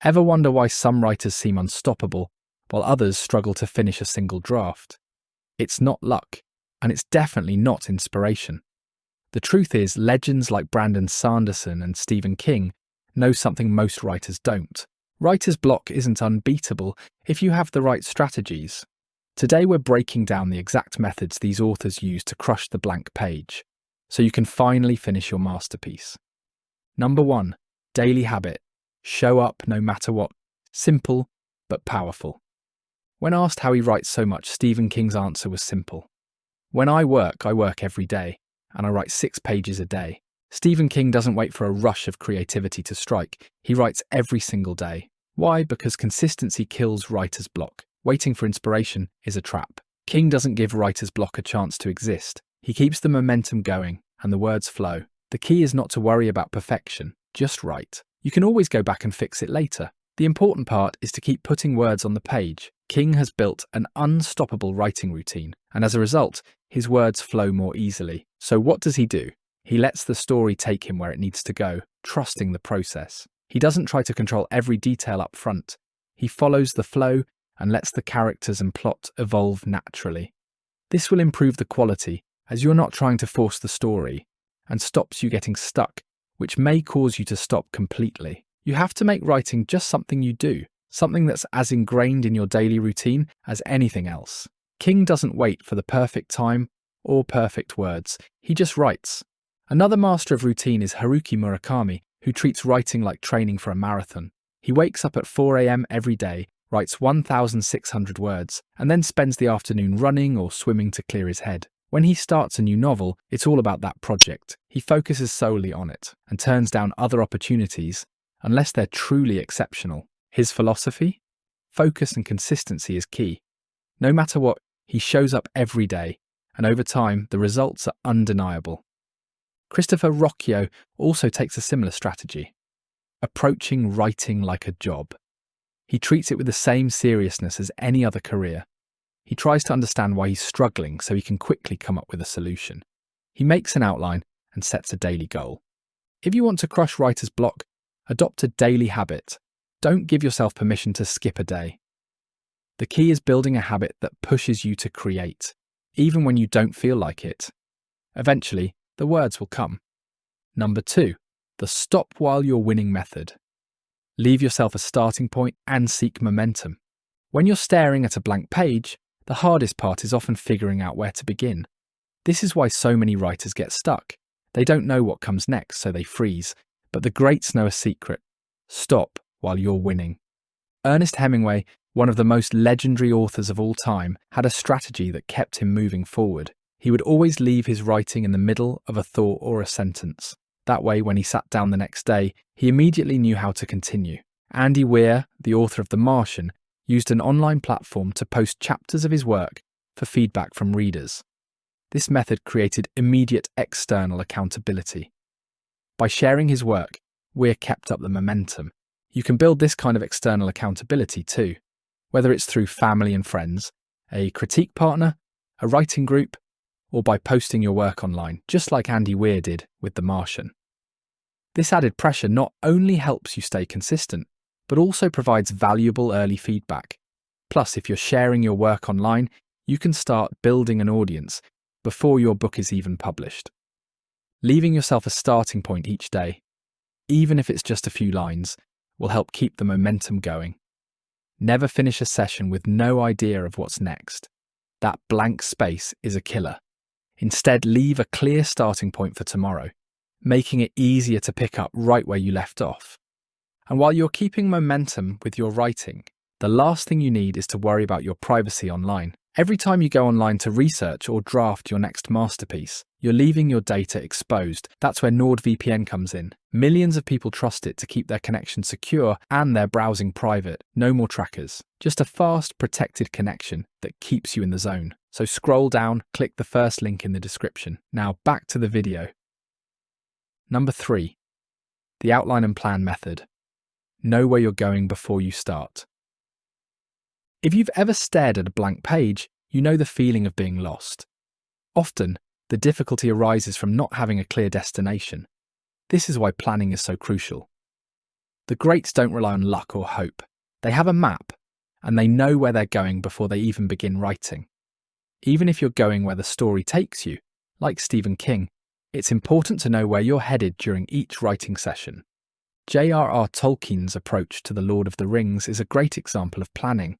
Ever wonder why some writers seem unstoppable, while others struggle to finish a single draft? It's not luck, and it's definitely not inspiration. The truth is, legends like Brandon Sanderson and Stephen King know something most writers don't. Writer's block isn't unbeatable if you have the right strategies. Today we're breaking down the exact methods these authors use to crush the blank page, so you can finally finish your masterpiece. Number 1. Daily habit. Show up no matter what. Simple, but powerful. When asked how he writes so much, Stephen King's answer was simple. When I work every day, and I write 6 pages a day. Stephen King doesn't wait for a rush of creativity to strike. He writes every single day. Why? Because consistency kills writer's block. Waiting for inspiration is a trap. King doesn't give writer's block a chance to exist. He keeps the momentum going, and the words flow. The key is not to worry about perfection, just write. You can always go back and fix it later. The important part is to keep putting words on the page. King has built an unstoppable writing routine, and as a result, his words flow more easily. So what does he do? He lets the story take him where it needs to go, trusting the process. He doesn't try to control every detail up front. He follows the flow and lets the characters and plot evolve naturally. This will improve the quality, as you're not trying to force the story, and stops you getting stuck, which may cause you to stop completely. You have to make writing just something you do, something that's as ingrained in your daily routine as anything else. King doesn't wait for the perfect time or perfect words. He just writes. Another master of routine is Haruki Murakami, who treats writing like training for a marathon. He wakes up at 4 a.m. every day, writes 1,600 words, and then spends the afternoon running or swimming to clear his head. When he starts a new novel, it's all about that project. He focuses solely on it and turns down other opportunities unless they're truly exceptional. His philosophy? Focus and consistency is key. No matter what, he shows up every day, and over time, the results are undeniable. Christopher Rocchio also takes a similar strategy, approaching writing like a job. He treats it with the same seriousness as any other career. He tries to understand why he's struggling so he can quickly come up with a solution. He makes an outline and sets a daily goal. If you want to crush writer's block, adopt a daily habit. Don't give yourself permission to skip a day. The key is building a habit that pushes you to create, even when you don't feel like it. Eventually, the words will come. Number 2, the stop while you're winning method. Leave yourself a starting point and seek momentum. When you're staring at a blank page, the hardest part is often figuring out where to begin. This is why so many writers get stuck. They don't know what comes next, so they freeze. But the greats know a secret. Stop while you're winning. Ernest Hemingway, one of the most legendary authors of all time, had a strategy that kept him moving forward. He would always leave his writing in the middle of a thought or a sentence. That way, when he sat down the next day, he immediately knew how to continue. Andy Weir, the author of The Martian, used an online platform to post chapters of his work for feedback from readers. This method created immediate external accountability. By sharing his work, Weir kept up the momentum. You can build this kind of external accountability too, whether it's through family and friends, a critique partner, a writing group, or by posting your work online, just like Andy Weir did with The Martian. This added pressure not only helps you stay consistent, but also provides valuable early feedback. Plus, if you're sharing your work online, you can start building an audience before your book is even published. Leaving yourself a starting point each day, even if it's just a few lines, will help keep the momentum going. Never finish a session with no idea of what's next. That blank space is a killer. Instead, leave a clear starting point for tomorrow, making it easier to pick up right where you left off. And while you're keeping momentum with your writing, the last thing you need is to worry about your privacy online. Every time you go online to research or draft your next masterpiece, you're leaving your data exposed. That's where Nord VPN comes in. Millions of people trust it to keep their connection secure and their browsing private. No more trackers. Just a fast, protected connection that keeps you in the zone. So scroll down, click the first link in the description. Now back to the video. Number 3, the outline and plan method. Know where you're going before you start. If you've ever stared at a blank page, you know the feeling of being lost. Often, the difficulty arises from not having a clear destination. This is why planning is so crucial. The greats don't rely on luck or hope. They have a map, and they know where they're going before they even begin writing. Even if you're going where the story takes you, like Stephen King, it's important to know where you're headed during each writing session. J.R.R. Tolkien's approach to The Lord of the Rings is a great example of planning.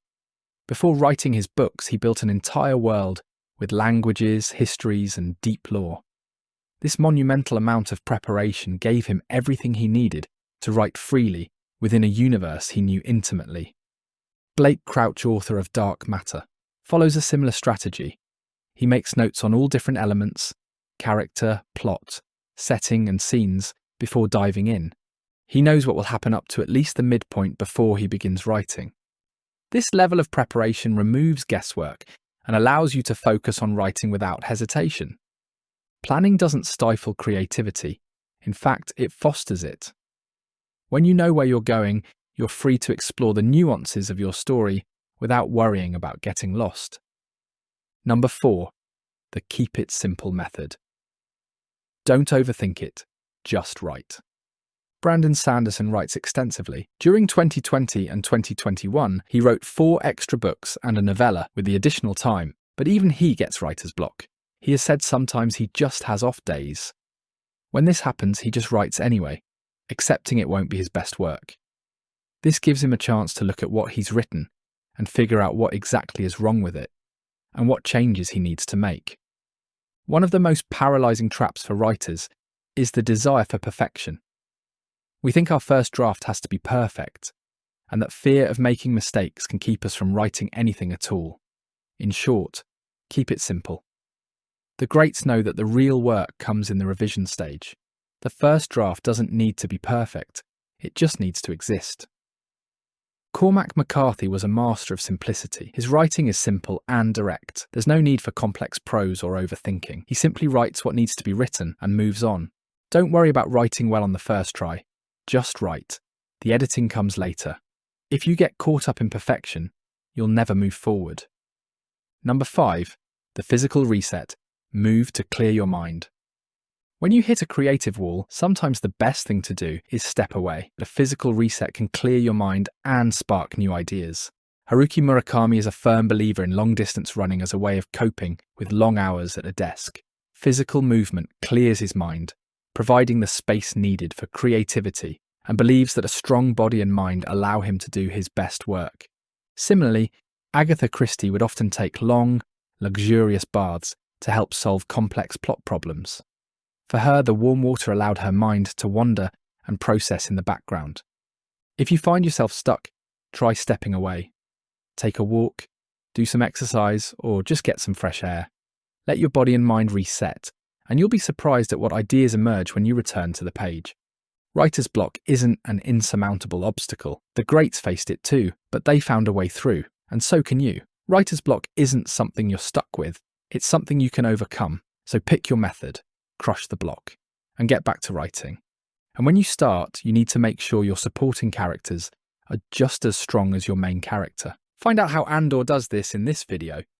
Before writing his books, he built an entire world with languages, histories, and deep lore. This monumental amount of preparation gave him everything he needed to write freely within a universe he knew intimately. Blake Crouch, author of Dark Matter, follows a similar strategy. He makes notes on all different elements, character, plot, setting, and scenes before diving in. He knows what will happen up to at least the midpoint before he begins writing. This level of preparation removes guesswork and allows you to focus on writing without hesitation. Planning doesn't stifle creativity. In fact, it fosters it. When you know where you're going, you're free to explore the nuances of your story without worrying about getting lost. Number 4, the keep it simple method. Don't overthink it, just write. Brandon Sanderson writes extensively. During 2020 and 2021, he wrote 4 extra books and a novella with the additional time, but even he gets writer's block. He has said sometimes he just has off days. When this happens, he just writes anyway, accepting it won't be his best work. This gives him a chance to look at what he's written and figure out what exactly is wrong with it and what changes he needs to make. One of the most paralyzing traps for writers is the desire for perfection. We think our first draft has to be perfect, and that fear of making mistakes can keep us from writing anything at all. In short, keep it simple. The greats know that the real work comes in the revision stage. The first draft doesn't need to be perfect, it just needs to exist. Cormac McCarthy was a master of simplicity. His writing is simple and direct. There's no need for complex prose or overthinking. He simply writes what needs to be written and moves on. Don't worry about writing well on the first try. Just write. The editing comes later. If you get caught up in perfection, you'll never move forward. Number 5, the physical reset. Move to clear your mind. When you hit a creative wall, sometimes the best thing to do is step away. A physical reset can clear your mind and spark new ideas. Haruki Murakami is a firm believer in long-distance running as a way of coping with long hours at a desk. Physical movement clears his mind, providing the space needed for creativity, and believes that a strong body and mind allow him to do his best work. Similarly, Agatha Christie would often take long, luxurious baths to help solve complex plot problems. For her, the warm water allowed her mind to wander and process in the background. If you find yourself stuck, try stepping away. Take a walk, do some exercise, or just get some fresh air. Let your body and mind reset, and you'll be surprised at what ideas emerge when you return to the page. Writer's block isn't an insurmountable obstacle. The greats faced it too, but they found a way through, and so can you. Writer's block isn't something you're stuck with. It's something you can overcome. So pick your method, crush the block, and get back to writing. And when you start, you need to make sure your supporting characters are just as strong as your main character. Find out how Andor does this in this video.